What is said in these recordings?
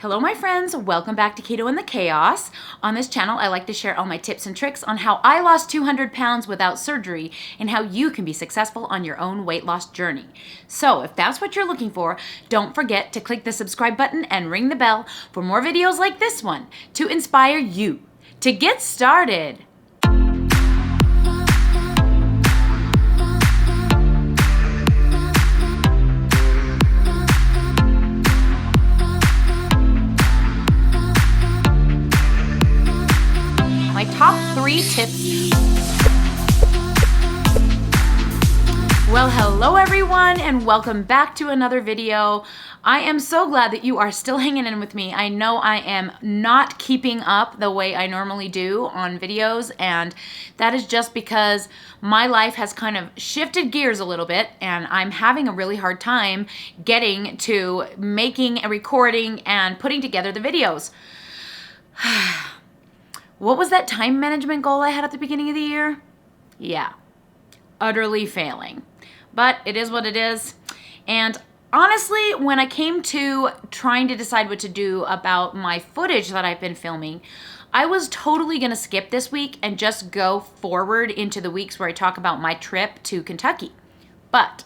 Hello my friends, welcome back to Keto and the Chaos. On this channel, I like to share all my tips and tricks on how I lost 200 pounds without surgery and how you can be successful on your own weight loss journey. So if that's what you're looking for, don't forget to click the subscribe button and ring the bell for more videos like this one to inspire you. To get started, my top 3 tips. Well, hello everyone and welcome back to another video. I am so glad that you are still hanging in with me. I know I am not keeping up the way I normally do on videos, and that is just because my life has kind of shifted gears a little bit and I'm having a really hard time getting to making and recording and putting together the videos. What was that time management goal I had at the beginning of the year? Yeah, utterly failing. But it is what it is. And honestly, when I came to trying to decide what to do about my footage that I've been filming, I was totally gonna skip this week and just go forward into the weeks where I talk about my trip to Kentucky. But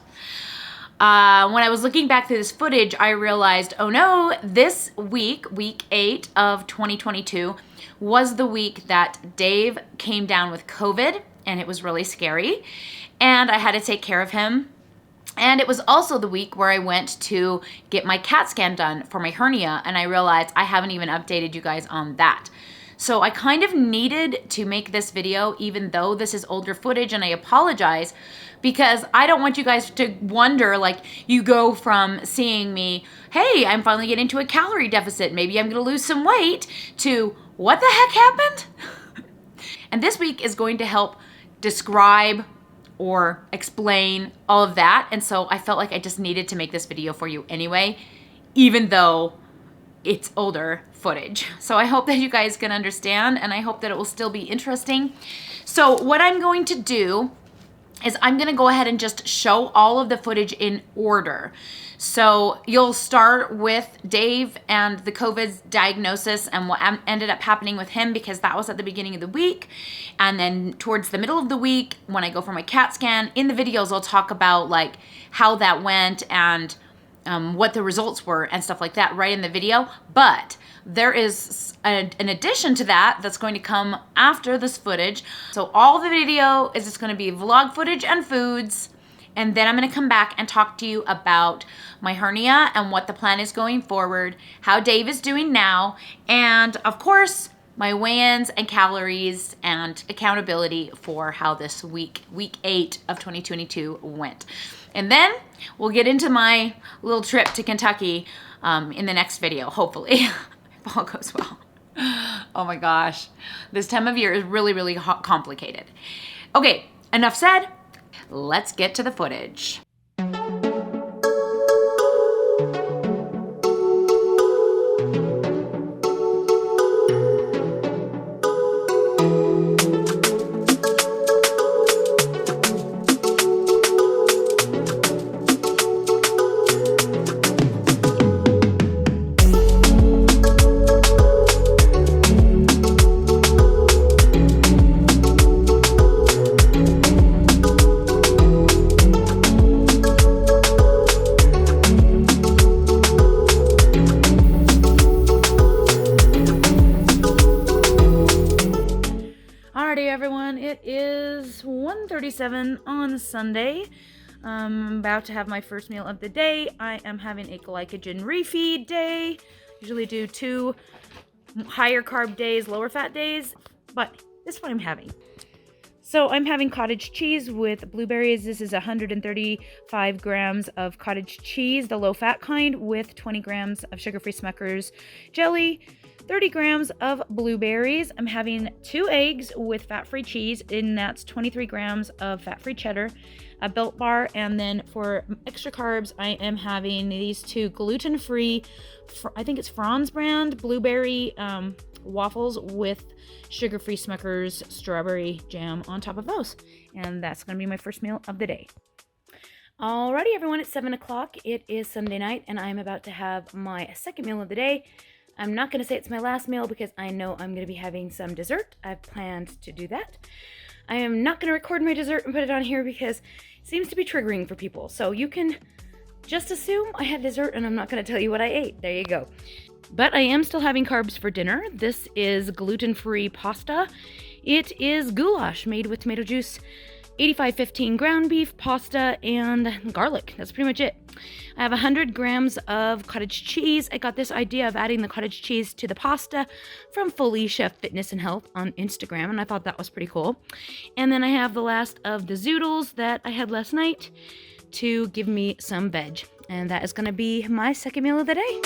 when I was looking back through this footage, I realized, oh no, this week, week 8 of 2022, was the week that Dave came down with COVID, and it was really scary, and I had to take care of him. And it was also the week where I went to get my CAT scan done for my hernia, and I realized I haven't even updated you guys on that. So I kind of needed to make this video, even though this is older footage, and I apologize because I don't want you guys to wonder, like, you go from seeing me, hey, I'm finally getting to a calorie deficit, maybe I'm gonna lose some weight, to what the heck happened? And this week is going to help describe or explain all of that. And so I felt like I just needed to make this video for you anyway, even though it's older footage. So I hope that you guys can understand, and I hope that it will still be interesting. So what I'm going to do is I'm gonna go ahead and just show all of the footage in order. So you'll start with Dave and the COVID diagnosis and what ended up happening with him, because that was at the beginning of the week. And then towards the middle of the week, when I go for my CAT scan, in the videos I'll talk about like how that went and what the results were and stuff like that right in the video. But there is an addition to that that's going to come after this footage. So all the video is just going to be vlog footage and foods. And then I'm going to come back and talk to you about my hernia and what the plan is going forward, how Dave is doing now, and of course, my weigh-ins and calories and accountability for how this week 8 of 2022 went. And then we'll get into my little trip to Kentucky in the next video, hopefully, if all goes well. Oh my gosh, this time of year is really, really complicated. Okay, enough said. Let's get to the footage. Everyone, it is 1:37 on Sunday. I'm about to have my first meal of the day. I am having a glycogen refeed day. Usually do 2 higher carb days, lower fat days, but this is what I'm having. So I'm having cottage cheese with blueberries. This is 135 grams of cottage cheese, the low fat kind, with 20 grams of sugar-free Smucker's jelly, 30 grams of blueberries. I'm having 2 eggs with fat-free cheese, and that's 23 grams of fat-free cheddar, a Built Bar, and then for extra carbs, I am having these 2 gluten-free, I think it's Franz brand, blueberry waffles with sugar-free Smucker's strawberry jam on top of those. And that's going to be my first meal of the day. Alrighty, everyone, it's 7 o'clock. It is Sunday night, and I'm about to have my second meal of the day. I'm not going to say it's my last meal because I know I'm going to be having some dessert. I've planned to do that. I am not going to record my dessert and put it on here because it seems to be triggering for people. So you can just assume I had dessert and I'm not going to tell you what I ate. There you go. But I am still having carbs for dinner. This is gluten-free pasta. It is goulash made with tomato juice, 85-15 ground beef, pasta, and garlic. That's pretty much it. I have 100 grams of cottage cheese. I got this idea of adding the cottage cheese to the pasta from Fully Chef Fitness and Health on Instagram, and I thought that was pretty cool. And then I have the last of the zoodles that I had last night to give me some veg. And that is going to be my second meal of the day.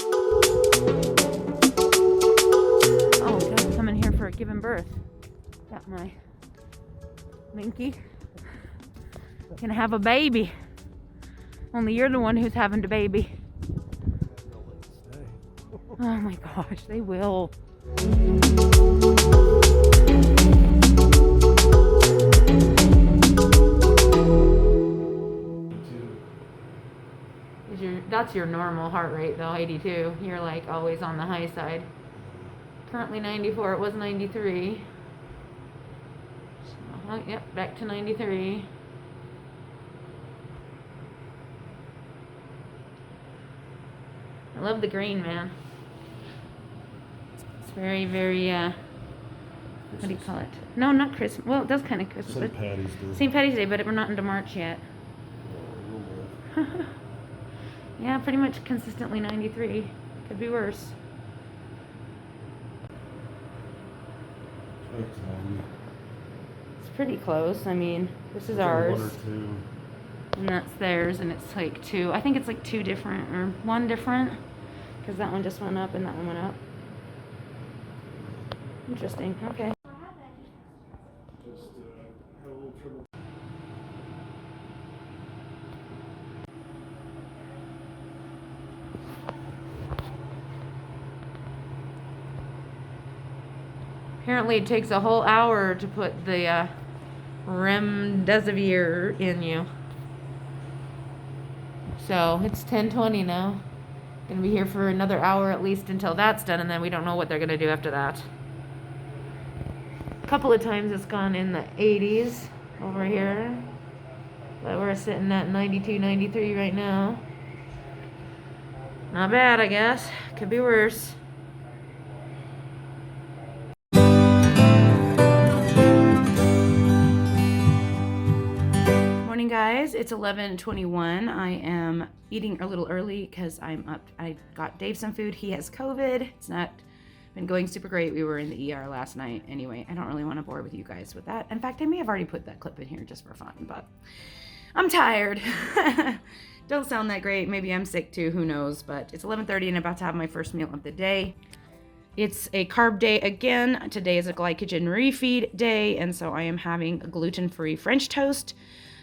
Oh, I'm coming here for giving birth. Got my Minky. Gonna have a baby. Only you're the one who's having the baby. Oh my gosh, they will. That's your normal heart rate though, 82. You're like always on the high side. Currently 94, it was 93. So, yep, back to 93. I love the green, man. It's very, very, what do you call it? No, not Christmas. Well, it does kind of Christmas. St. Patty's Day. St. Patty's Day, but we're not into March yet. Yeah, pretty much consistently 93. Could be worse. It's pretty close. I mean, this is ours. 1 or 2. And that's theirs, and it's like 2. I think it's like 2 different, or 1 different. Because that one just went up and that one went up. Interesting. Okay. Apparently it takes a whole hour to put the remdesivir in you. So it's 10:20 now. Gonna be here for another hour at least until that's done, and then we don't know what they're gonna do after that. A couple of times it's gone in the 80s over here, but we're sitting at 92, 93 right now. Not bad, I guess. Could be worse. Morning, guys. It's 11:21. I am eating a little early because I'm up. I got Dave some food. He has COVID. It's not been going super great. We were in the ER last night. Anyway, I don't really want to bore with you guys with that. In fact, I may have already put that clip in here just for fun, but I'm tired. Don't sound that great. Maybe I'm sick too. Who knows? But it's 11:30 and I'm about to have my first meal of the day. It's a carb day again. Today is a glycogen refeed day, and so I am having a gluten-free French toast.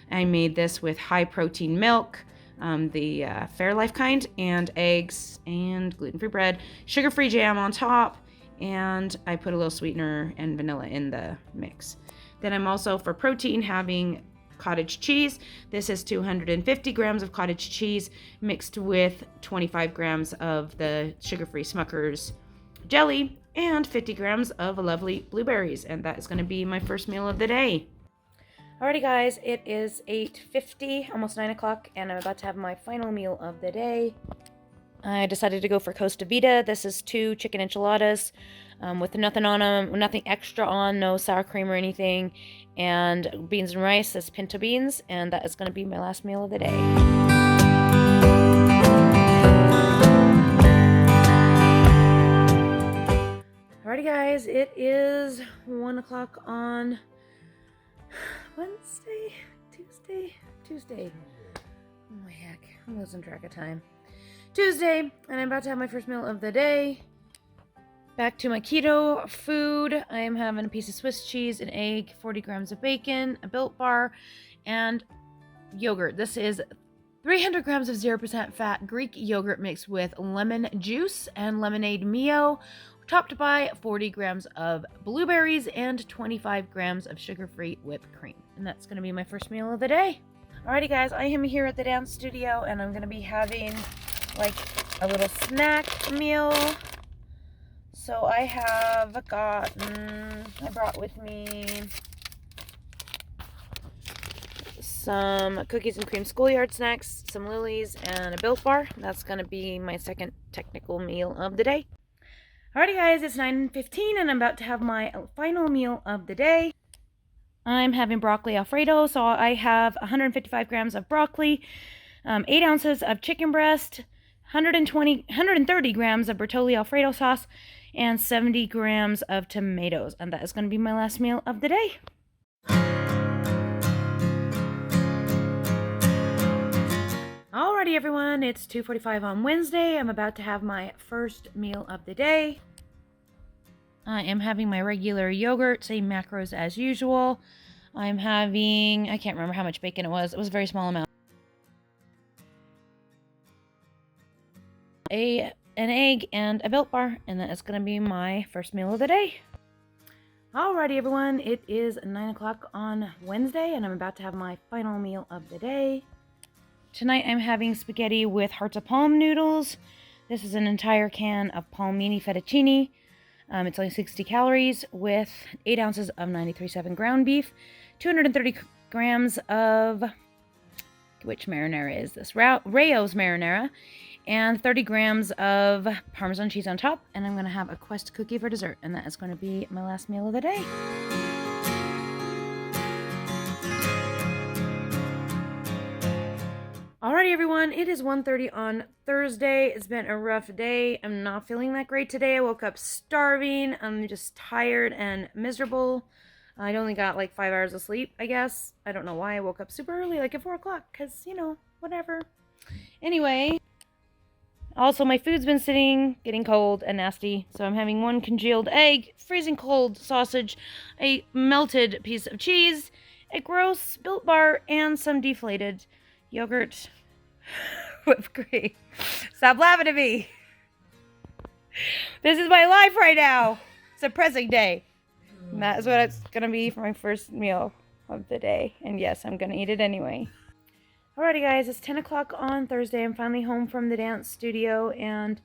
I made this with high protein milk, the Fairlife kind, and eggs and gluten-free bread, sugar-free jam on top, and I put a little sweetener and vanilla in the mix. Then I'm also, for protein, having cottage cheese. This is 250 grams of cottage cheese mixed with 25 grams of the sugar-free Smucker's jelly and 50 grams of lovely blueberries, and that is going to be my first meal of the day. Alrighty, guys, it is 8:50, almost 9 o'clock, and I'm about to have my final meal of the day. I decided to go for Costa Vida. This is 2 chicken enchiladas with nothing on them, nothing extra on, no sour cream or anything, and beans and rice. This is pinto beans, and that is going to be my last meal of the day. Alrighty, guys, it is 1 o'clock on Tuesday. Oh my heck, I'm losing track of time. Tuesday, and I'm about to have my first meal of the day. Back to my keto food. I am having a piece of Swiss cheese, an egg, 40 grams of bacon, a Built Bar, and yogurt. This is 300 grams of 0% fat Greek yogurt mixed with lemon juice and lemonade Mio, topped by 40 grams of blueberries and 25 grams of sugar-free whipped cream. And that's going to be my first meal of the day. Alrighty, guys, I am here at the dance studio, and I'm going to be having like a little snack meal. I have gotten, I brought with me some cookies and cream schoolyard snacks, some Lily's, and a Built Bar. That's going to be my second technical meal of the day. Alrighty guys, it's 9:15 and I'm about to have my final meal of the day. I'm having broccoli Alfredo, so I have 155 grams of broccoli, 8 ounces of chicken breast, 130 grams of Bertolli Alfredo sauce, and 70 grams of tomatoes. And that is going to be my last meal of the day. Alrighty everyone, it's 2:45 on Wednesday. I'm about to have my first meal of the day. I am having my regular yogurt, same macros as usual. I'm having, I can't remember how much bacon it was. It was a very small amount. An egg and a Built Bar, and that is going to be my first meal of the day. Alrighty everyone, it is 9 o'clock on Wednesday, and I'm about to have my final meal of the day. Tonight I'm having spaghetti with hearts of palm noodles. This is an entire can of palmini fettuccine. It's only 60 calories with 8 ounces of 93.7 ground beef, 230 grams of, which marinara is this? Rayo's marinara, and 30 grams of Parmesan cheese on top. And I'm going to have a Quest cookie for dessert, and that is going to be my last meal of the day. Alrighty everyone, it is 1:30 on Thursday. It's been a rough day. I'm not feeling that great today. I woke up starving. I'm just tired and miserable. I only got like 5 hours of sleep, I guess. I don't know why I woke up super early, like at 4 o'clock, because, you know, whatever. Anyway, also my food's been sitting, getting cold and nasty. So I'm having 1 congealed egg, freezing cold sausage, a melted piece of cheese, a gross Built Bar, and some deflated yogurt whipped cream. Stop laughing at me. This is my life right now. It's a depressing day. And that is what it's going to be for my first meal of the day. And yes, I'm going to eat it anyway. Alrighty guys, it's 10 o'clock on Thursday. I'm finally home from the dance studio. And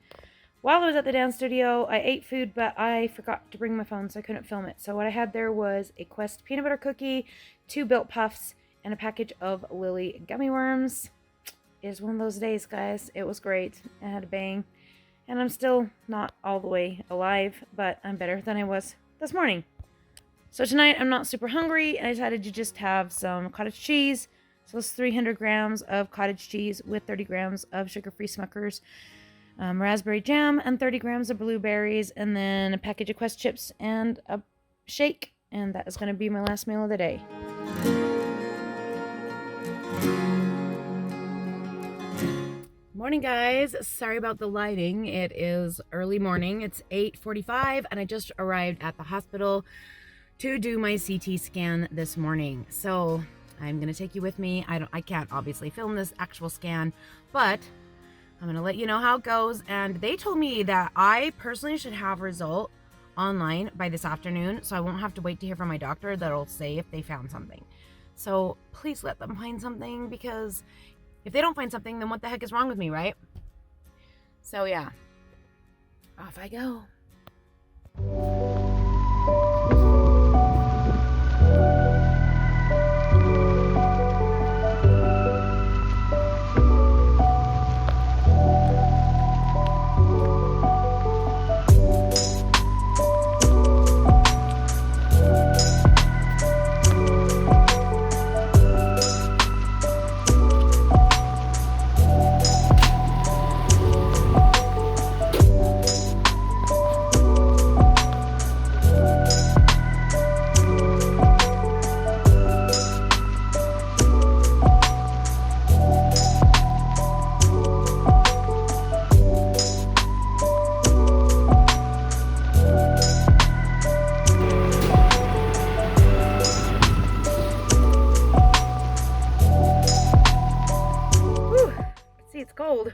while I was at the dance studio, I ate food, but I forgot to bring my phone, so I couldn't film it. So what I had there was a Quest peanut butter cookie, 2 Built Puffs, and a package of Lily gummy worms. It is one of those days, guys. It was great. I had a bang. And I'm still not all the way alive, but I'm better than I was this morning. So tonight, I'm not super hungry, and I decided to just have some cottage cheese. So it's 300 grams of cottage cheese with 30 grams of sugar-free Smucker's raspberry jam, and 30 grams of blueberries, and then a package of Quest chips and a shake. And that is going to be my last meal of the day. Morning guys, sorry about the lighting. It is early morning. It's 8:45 and I just arrived at the hospital to do my CT scan this morning. So I'm gonna take you with me. I can't obviously film this actual scan, but I'm gonna let you know how it goes. And they told me that I personally should have a result online by this afternoon, so I won't have to wait to hear from my doctor. That'll say if they found something. So please let them find something, because if they don't find something, then what the heck is wrong with me, right? So yeah, off I go. It's cold.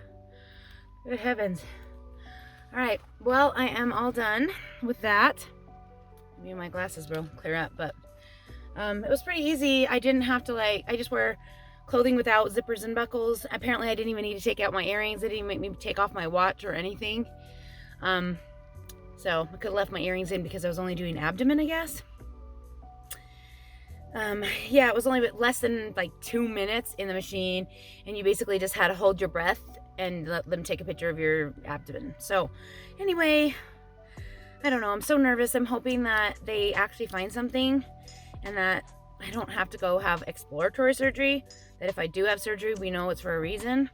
Good heavens. All right, well, I am all done with that. Maybe my glasses will clear up, but it was pretty easy. I didn't have to I just wear clothing without zippers and buckles. Apparently I didn't even need to take out my earrings. They didn't even make me take off my watch or anything. So So I could have left my earrings in because I was only doing abdomen, I guess. Yeah, it was only less than like 2 minutes in the machine, and you basically just had to hold your breath and let them take a picture of your abdomen. So anyway, I don't know, I'm so nervous. I'm hoping that they actually find something and that I don't have to go have exploratory surgery, that if I do have surgery, we know it's for a reason,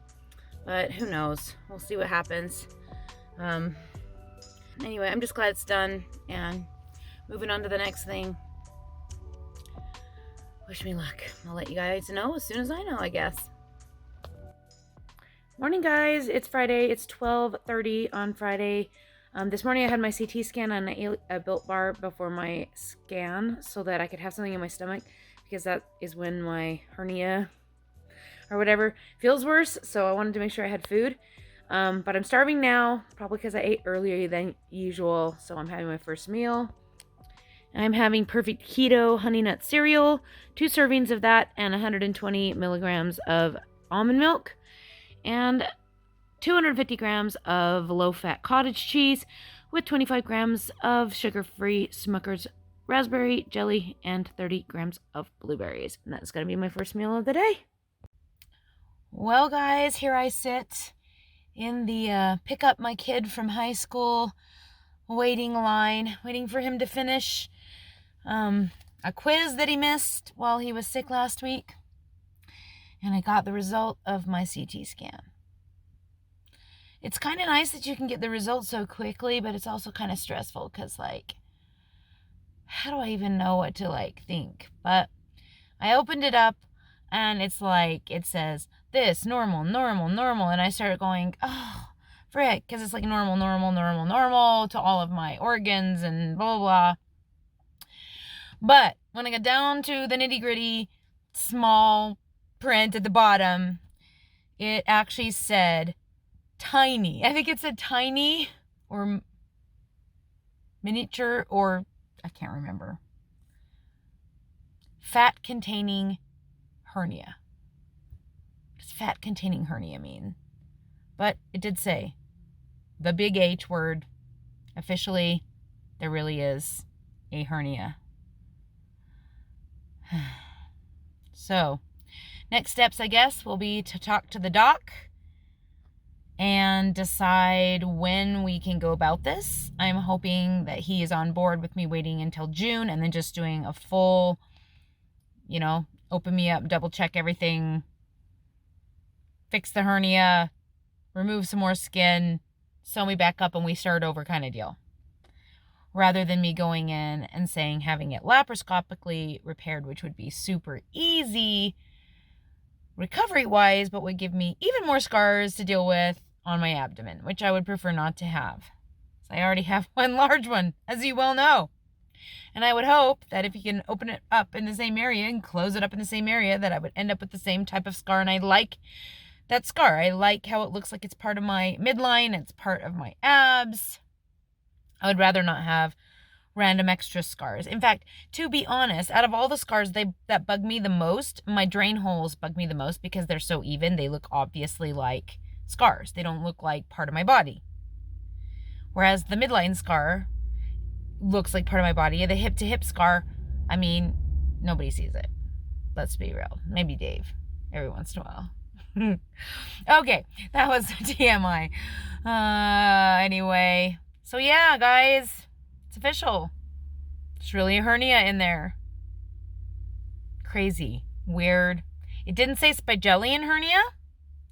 but who knows, we'll see what happens. Anyway, I'm just glad it's done and moving on to the next thing. Wish me luck. I'll let you guys know as soon as I know, I guess. Morning, guys. It's Friday. It's 12:30 on Friday. This morning I had my CT scan on a Built Bar before my scan so that I could have something in my stomach, because that is when my hernia or whatever feels worse. So I wanted to make sure I had food. But I'm starving now, probably because I ate earlier than usual. So I'm having my first meal. I'm having perfect keto honey nut cereal, 2 servings of that, and 120 milligrams of almond milk, and 250 grams of low-fat cottage cheese with 25 grams of sugar-free Smucker's raspberry jelly and 30 grams of blueberries. And that's going to be my first meal of the day. Well, guys, here I sit in the pick up my kid from high school waiting line, waiting for him to finish a quiz that he missed while he was sick last week. And I got the result of my CT scan. It's kind of nice that you can get the results so quickly, but it's also kind of stressful because, like, how do I even know what to, think? But I opened it up, and it's like, it says, this, normal, normal, normal. And I started going, oh, frick, because it's like normal, normal, normal, normal to all of my organs and blah, blah, blah. But when I got down to the nitty-gritty small print at the bottom, it actually said tiny. I think it said tiny or miniature, or I can't remember. Fat-containing hernia. What does fat-containing hernia mean? But it did say the big H word. Officially, there really is a hernia. So, next steps, I guess, will be to talk to the doc and decide when we can go about this. I'm hoping that he is on board with me waiting until June and then just doing a full, open me up, double check everything, fix the hernia, remove some more skin, sew me back up, and we start over kind of deal. Rather than me going in and saying having it laparoscopically repaired, which would be super easy recovery-wise, but would give me even more scars to deal with on my abdomen, which I would prefer not to have. So I already have one large one, as you well know. And I would hope that if you can open it up in the same area and close it up in the same area, that I would end up with the same type of scar. And I like that scar. I like how it looks like it's part of my midline. It's part of my abs. I would rather not have random extra scars. In fact, to be honest, out of all the scars that bug me the most, my drain holes bug me the most because they're so even. They look obviously like scars. They don't look like part of my body. Whereas the midline scar looks like part of my body. The hip-to-hip scar, I mean, nobody sees it. Let's be real. Maybe Dave, every once in a while. Okay, that was TMI. Anyway... So yeah, guys, it's official. There's really a hernia in there. Crazy. Weird. It didn't say Spigelian hernia,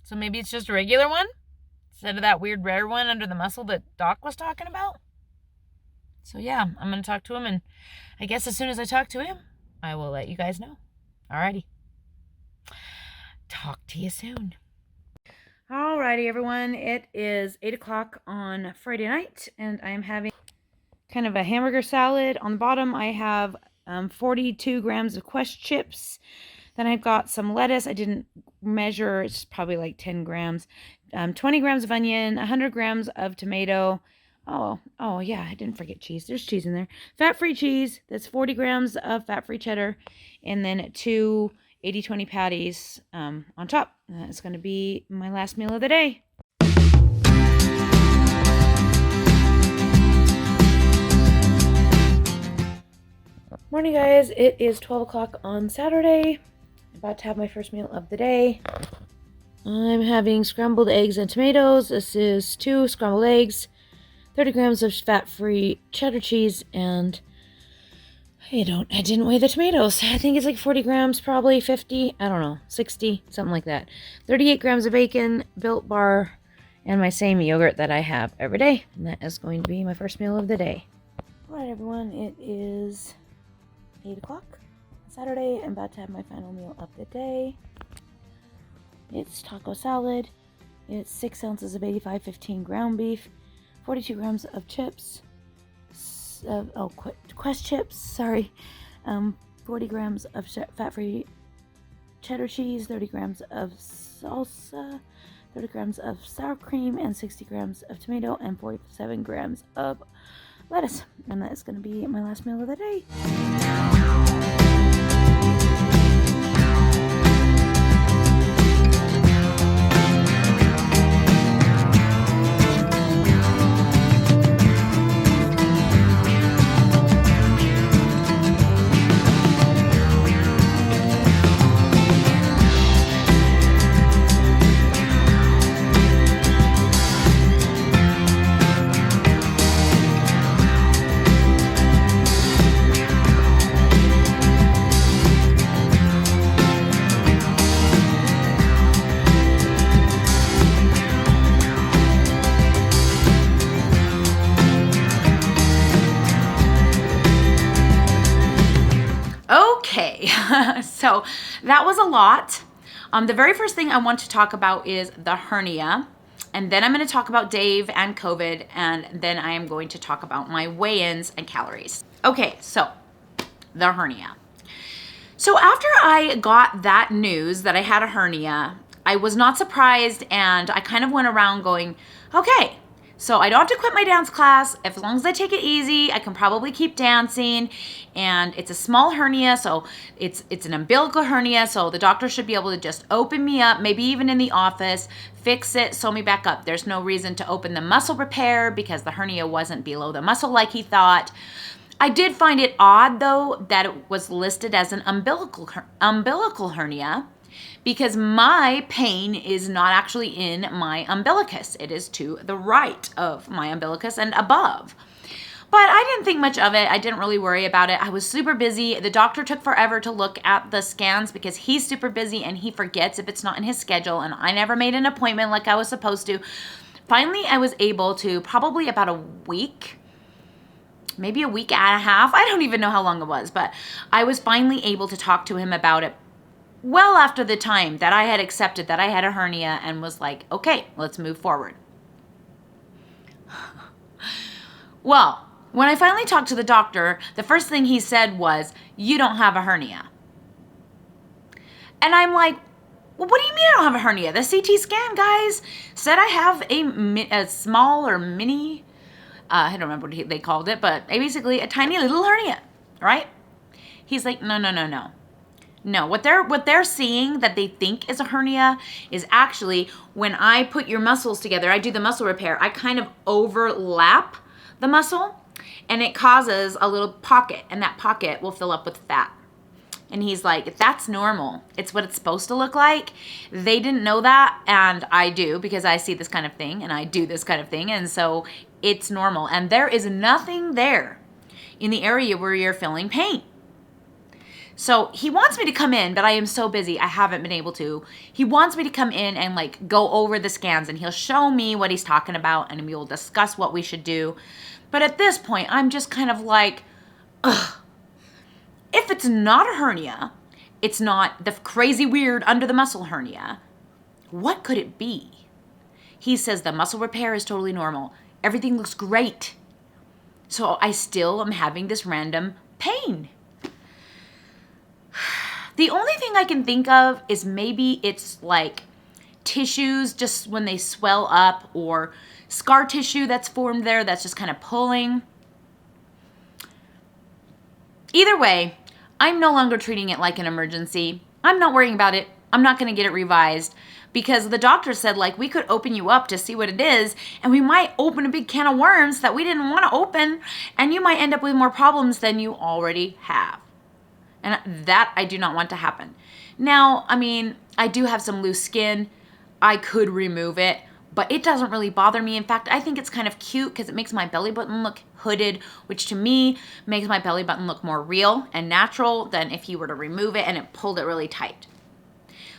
so maybe it's just a regular one instead of that weird rare one under the muscle that Doc was talking about. So yeah, I'm going to talk to him, and I guess as soon as I talk to him, I will let you guys know. Alrighty. Talk to you soon. Alrighty, everyone. It is 8 o'clock on Friday night, and I am having kind of a hamburger salad. On the bottom, I have 42 grams of Quest chips. Then I've got some lettuce. I didn't measure. It's probably like 10 grams. 20 grams of onion, 100 grams of tomato. Oh yeah, I didn't forget cheese. There's cheese in there. Fat-free cheese. That's 40 grams of fat-free cheddar. And then 2 80-20 patties on top. That's going to be my last meal of the day. Morning, guys. It is 12 o'clock on Saturday. About to have my first meal of the day. I'm having scrambled eggs and tomatoes. This is 2 scrambled eggs, 30 grams of fat-free cheddar cheese, and I didn't weigh the tomatoes. I think it's like 40 grams, probably 50, I don't know, 60, something like that. 38 grams of bacon, Built Bar, and my same yogurt that I have every day. And that is going to be my first meal of the day. Alright, everyone, it is 8 o'clock Saturday. I'm about to have my final meal of the day. It's taco salad. It's 6 ounces of 85-15 ground beef, 42 grams of chips, Quest chips, sorry, 40 grams of fat-free cheddar cheese, 30 grams of salsa, 30 grams of sour cream, and 60 grams of tomato, and 47 grams of lettuce. And that is going to be my last meal of the day. Okay, so that was a lot. The very first thing I want to talk about is the hernia, and then I'm going to talk about Dave and COVID, and then I am going to talk about my weigh-ins and calories. Okay, so the hernia. So after I got that news that I had a hernia, I was not surprised, and I kind of went around going, okay, so I don't have to quit my dance class. As long as I take it easy, I can probably keep dancing. And it's a small hernia, so it's an umbilical hernia, so the doctor should be able to just open me up, maybe even in the office, fix it, sew me back up. There's no reason to open the muscle repair because the hernia wasn't below the muscle like he thought. I did find it odd, though, that it was listed as an umbilical hernia, because my pain is not actually in my umbilicus. It is to the right of my umbilicus and above. But I didn't think much of it. I didn't really worry about it. I was super busy. The doctor took forever to look at the scans because he's super busy and he forgets if it's not in his schedule, and I never made an appointment like I was supposed to. Finally, I was able to, probably about a week, maybe a week and a half. I don't even know how long it was, but I was finally able to talk to him about it well after the time that I had accepted that I had a hernia and was like, okay, let's move forward. Well, when I finally talked to the doctor, the first thing he said was, you don't have a hernia. And I'm like, well, what do you mean I don't have a hernia? The CT scan, guys, said I have a small or mini, I don't remember what they called it, but basically a tiny little hernia, right? He's like, no. No, what they're seeing that they think is a hernia is actually when I put your muscles together, I do the muscle repair, I kind of overlap the muscle and it causes a little pocket, and that pocket will fill up with fat. And he's like, that's normal. It's what it's supposed to look like. They didn't know that, and I do because I see this kind of thing and I do this kind of thing, and so it's normal. And there is nothing there in the area where you're feeling pain. So he wants me to come in, but I am so busy, I haven't been able to. He wants me to come in and like go over the scans, and he'll show me what he's talking about, and we will discuss what we should do. But at this point, I'm just kind of like, ugh. If it's not a hernia, it's not the crazy weird under the muscle hernia, what could it be? He says the muscle repair is totally normal. Everything looks great. So I still am having this random pain. The only thing I can think of is maybe it's like tissues just when they swell up, or scar tissue that's formed there that's just kind of pulling. Either way, I'm no longer treating it like an emergency. I'm not worrying about it. I'm not going to get it revised because the doctor said, like, we could open you up to see what it is, and we might open a big can of worms that we didn't want to open, and you might end up with more problems than you already have. And that I do not want to happen. Now, I mean, I do have some loose skin. I could remove it, but it doesn't really bother me. In fact, I think it's kind of cute because it makes my belly button look hooded, which to me makes my belly button look more real and natural than if you were to remove it and it pulled it really tight.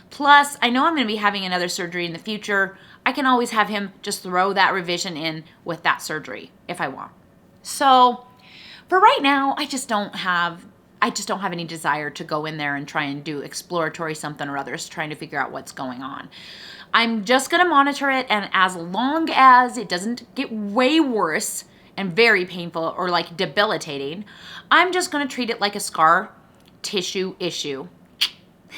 Plus, I know I'm going to be having another surgery in the future. I can always have him just throw that revision in with that surgery if I want. So for right now, I just don't have any desire to go in there and try and do exploratory something or others, trying to figure out what's going on. I'm just going to monitor it, and as long as it doesn't get way worse and very painful or like debilitating, I'm just going to treat it like a scar tissue issue.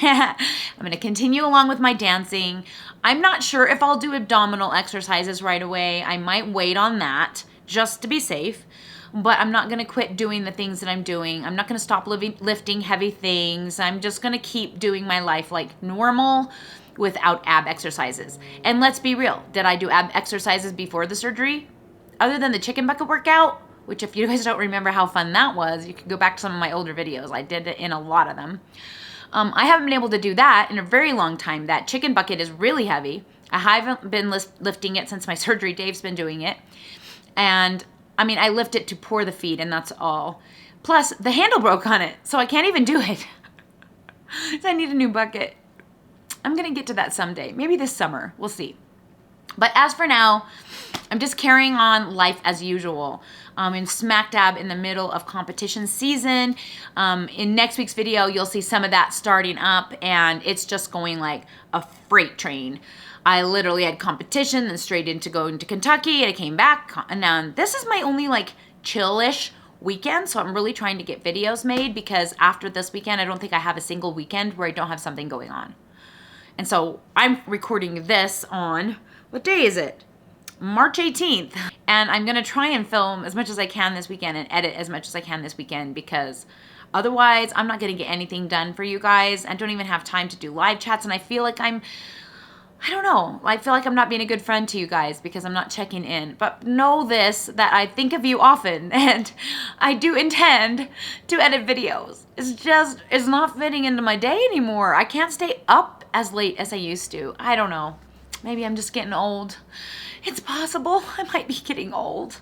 I'm going to continue along with my dancing. I'm not sure if I'll do abdominal exercises right away. I might wait on that just to be safe. But I'm not going to quit doing the things that I'm doing. I'm not going to stop lifting heavy things. I'm just going to keep doing my life like normal without ab exercises. And let's be real. Did I do ab exercises before the surgery? Other than the chicken bucket workout, which if you guys don't remember how fun that was, you can go back to some of my older videos. I did it in a lot of them. I haven't been able to do that in a very long time. That chicken bucket is really heavy. I haven't been lifting it since my surgery. Dave's been doing it. And I mean, I lift it to pour the feed and that's all. Plus, the handle broke on it, so I can't even do it. So I need a new bucket. I'm going to get to that someday. Maybe this summer. We'll see. But as for now, I'm just carrying on life as usual. In smack dab in the middle of competition season. In next week's video, you'll see some of that starting up, and it's just going like a freight train. I literally had competition, then straight into going to Kentucky, and I came back. And now this is my only like chill-ish weekend, so I'm really trying to get videos made because after this weekend, I don't think I have a single weekend where I don't have something going on. And so I'm recording this on, what day is it? March 18th. And I'm going to try and film as much as I can this weekend and edit as much as I can this weekend because otherwise I'm not going to get anything done for you guys. I don't even have time to do live chats, and I feel like I don't know. I feel like I'm not being a good friend to you guys because I'm not checking in. But know this, that I think of you often and I do intend to edit videos. It's not fitting into my day anymore. I can't stay up as late as I used to. I don't know. Maybe I'm just getting old. It's possible. I might be getting old.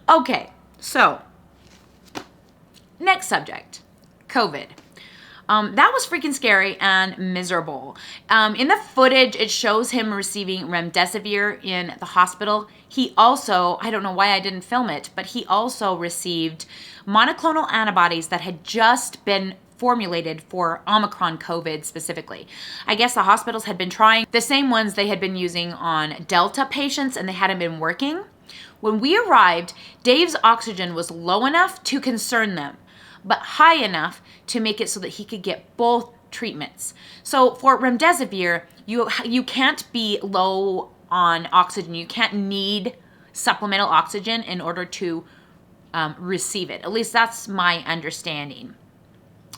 Okay, so next subject, COVID. That was freaking scary and miserable. In the footage, it shows him receiving remdesivir in the hospital. He also, I don't know why I didn't film it, but he also received monoclonal antibodies that had just been formulated for Omicron COVID specifically. I guess the hospitals had been trying the same ones they had been using on Delta patients, and they hadn't been working. When we arrived, Dave's oxygen was low enough to concern them, but high enough to make it so that he could get both treatments. So for remdesivir, you can't be low on oxygen. You can't need supplemental oxygen in order to receive it. At least that's my understanding.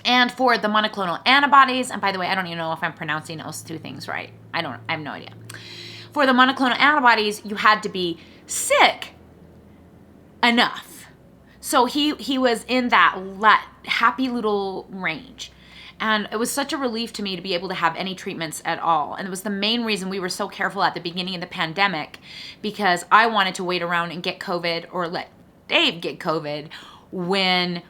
And for the monoclonal antibodies, and by the way, I don't even know if I'm pronouncing those two things right. I have no idea. For the monoclonal antibodies, you had to be sick enough. So he was in that happy little range. And it was such a relief to me to be able to have any treatments at all. And it was the main reason we were so careful at the beginning of the pandemic, because I wanted to wait around and get COVID or let Dave get COVID when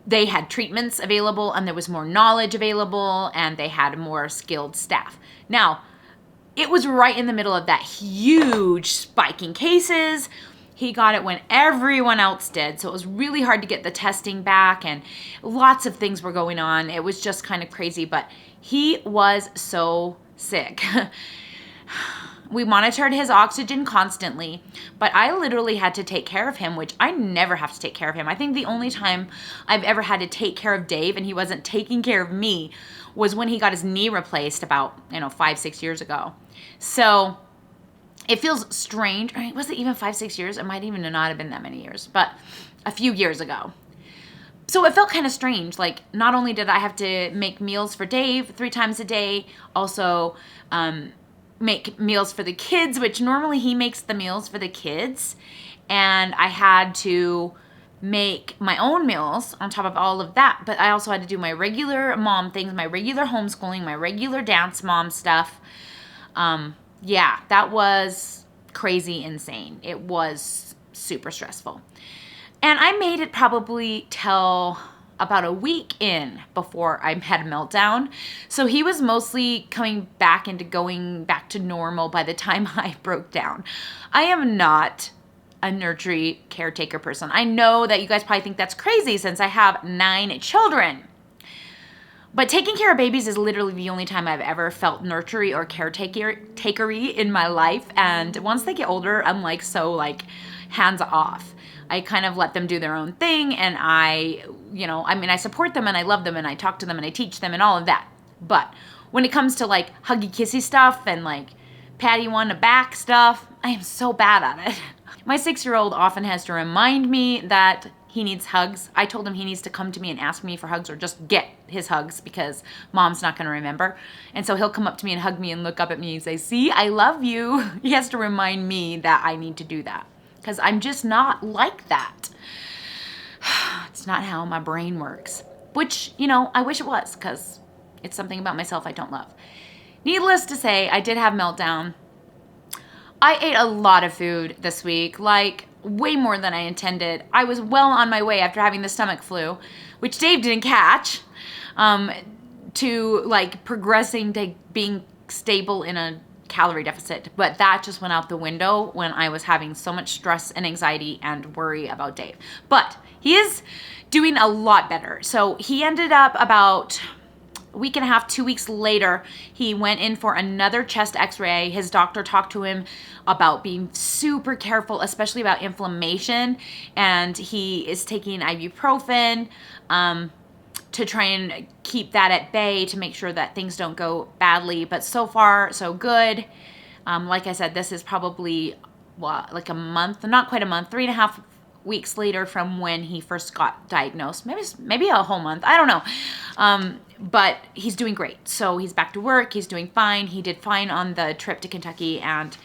they had treatments available and there was more knowledge available and they had more skilled staff. Now, it was right in the middle of that huge spike in cases. He got it when everyone else did, so it was really hard to get the testing back and lots of things were going on. It was just kind of crazy, but he was so sick. We monitored his oxygen constantly, but I literally had to take care of him, which I never have to take care of him. I think the only time I've ever had to take care of Dave and he wasn't taking care of me was when he got his knee replaced about, 5-6 years ago. So it feels strange. Was it even 5-6 years? It might even not have been that many years, but a few years ago. So it felt kind of strange. Like, not only did I have to make meals for Dave 3 times a day, also make meals for the kids, which normally he makes the meals for the kids. And I had to make my own meals on top of all of that. But I also had to do my regular mom things, my regular homeschooling, my regular dance mom stuff. Yeah, that was crazy insane. It was super stressful. And I made it probably till about a week in before I had a meltdown. So he was mostly coming back into going back to normal by the time I broke down. I am not a nurturing caretaker person. I know that you guys probably think that's crazy since I have 9 children. But taking care of babies is literally the only time I've ever felt nurturing or caretakery in my life. And once they get older, I'm like so like hands off. I kind of let them do their own thing, and I support them and I love them and I talk to them and I teach them and all of that. But when it comes to like huggy kissy stuff and like patty you on the back stuff, I am so bad at it. My 6-year-old often has to remind me that he needs hugs. I told him he needs to come to me and ask me for hugs or just get his hugs because mom's not going to remember. And so he'll come up to me and hug me and look up at me and say, "See, I love you." He has to remind me that I need to do that because I'm just not like that. It's not how my brain works, which, I wish it was because it's something about myself I don't love. Needless to say, I did have meltdown. I ate a lot of food this week, like way more than I intended. I was well on my way after having the stomach flu, which Dave didn't catch, to like progressing to being stable in a calorie deficit. But that just went out the window when I was having so much stress and anxiety and worry about Dave. But he is doing a lot better. So he ended up about a week and a half, 2 weeks later, he went in for another chest x-ray. His doctor talked to him about being super careful, especially about inflammation. And he is taking ibuprofen to try and keep that at bay to make sure that things don't go badly. But so far, so good. Like I said, this is probably like a month, not quite a month, 3.5 weeks later from when he first got diagnosed. Maybe a whole month. I don't know. But he's doing great. So he's back to work. He's doing fine. He did fine on the trip to Kentucky. And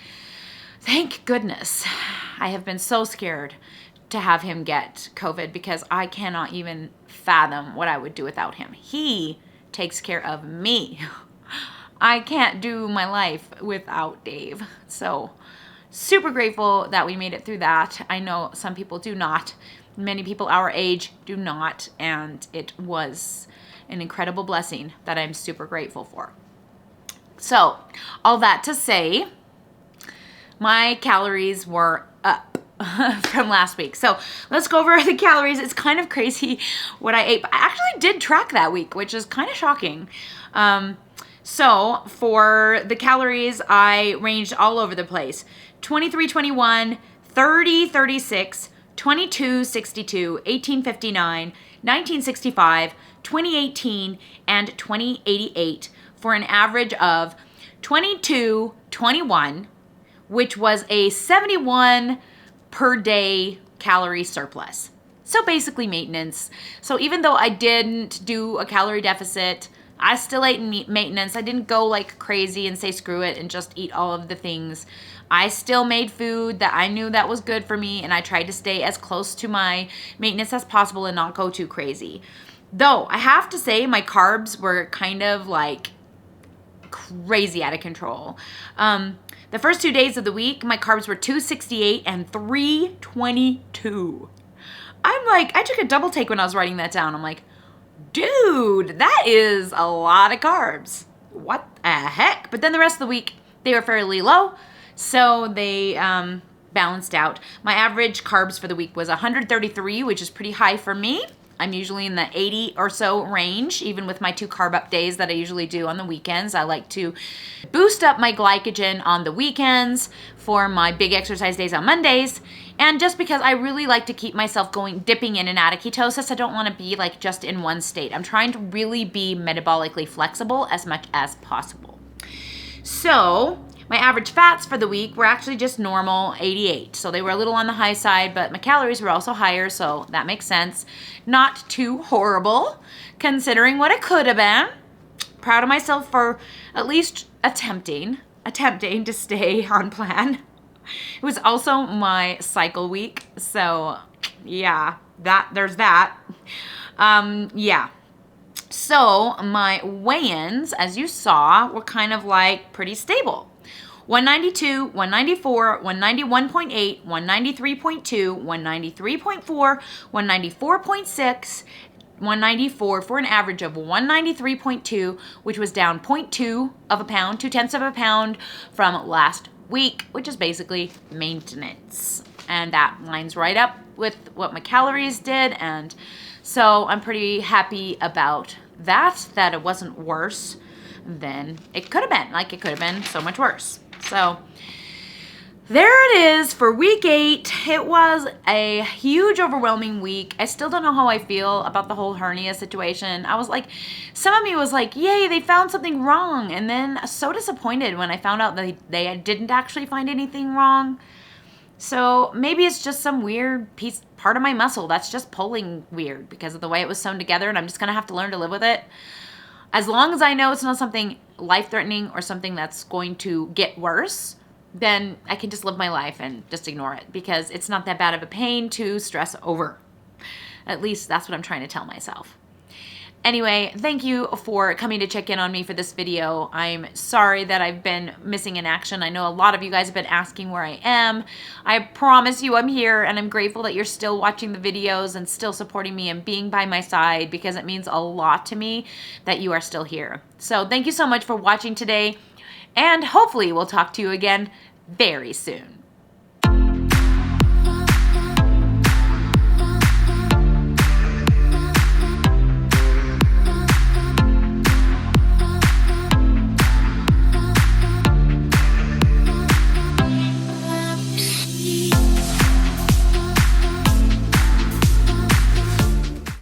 thank goodness. I have been so scared to have him get COVID because I cannot even fathom what I would do without him. He takes care of me. I can't do my life without Dave. So super grateful that we made it through that. I know some people do not. Many people our age do not. And it was an incredible blessing that I'm super grateful for. So all that to say, my calories were up from last week. So let's go over the calories. It's kind of crazy what I ate, but I actually did track that week, which is kind of shocking. So for the calories, I ranged all over the place. 23.21, 30.36, 22.62, 18.59, 19.65, 20.18, and 20.88 for an average of 22.21, which was a 71 per day calorie surplus. So basically maintenance. So even though I didn't do a calorie deficit, I still ate maintenance. I didn't go like crazy and say screw it and just eat all of the things. I still made food that I knew that was good for me, and I tried to stay as close to my maintenance as possible and not go too crazy. Though I have to say my carbs were kind of like crazy out of control. The first 2 days of the week, my carbs were 268 and 322. I'm like, I took a double take when I was writing that down. I'm like, dude, that is a lot of carbs. What the heck? But then the rest of the week, they were fairly low, so they balanced out. My average carbs for the week was 133, which is pretty high for me. I'm usually in the 80 or so range, even with my 2 carb up days that I usually do on the weekends. I like to boost up my glycogen on the weekends for my big exercise days on Mondays. And just because I really like to keep myself dipping in and out of ketosis, I don't want to be like just in one state. I'm trying to really be metabolically flexible as much as possible. So my average fats for the week were actually just normal, 88. So they were a little on the high side, but my calories were also higher, so that makes sense. Not too horrible, considering what it could have been. Proud of myself for at least attempting to stay on plan. It was also my cycle week. So yeah, there's that. Yeah. So my weigh-ins, as you saw, were kind of like pretty stable. 192, 194, 191.8, 193.2, 193.4, 194.6, 194 for an average of 193.2, which was down 0.2 of a pound, 0.2 of a pound from last week, which is basically maintenance. And that lines right up with what my calories did. And so I'm pretty happy about that it wasn't worse than it could have been. Like, it could have been so much worse. So there it is for week 8. It was a huge, overwhelming week. I still don't know how I feel about the whole hernia situation. I was like, some of me was like, yay, they found something wrong. And then so disappointed when I found out that they didn't actually find anything wrong. So maybe it's just some weird part of my muscle that's just pulling weird because of the way it was sewn together, and I'm just going to have to learn to live with it. As long as I know it's not something life-threatening or something that's going to get worse, then I can just live my life and just ignore it because it's not that bad of a pain to stress over. At least that's what I'm trying to tell myself. Anyway, thank you for coming to check in on me for this video. I'm sorry that I've been missing in action. I know a lot of you guys have been asking where I am. I promise you I'm here, and I'm grateful that you're still watching the videos and still supporting me and being by my side because it means a lot to me that you are still here. So thank you so much for watching today, and hopefully we'll talk to you again very soon.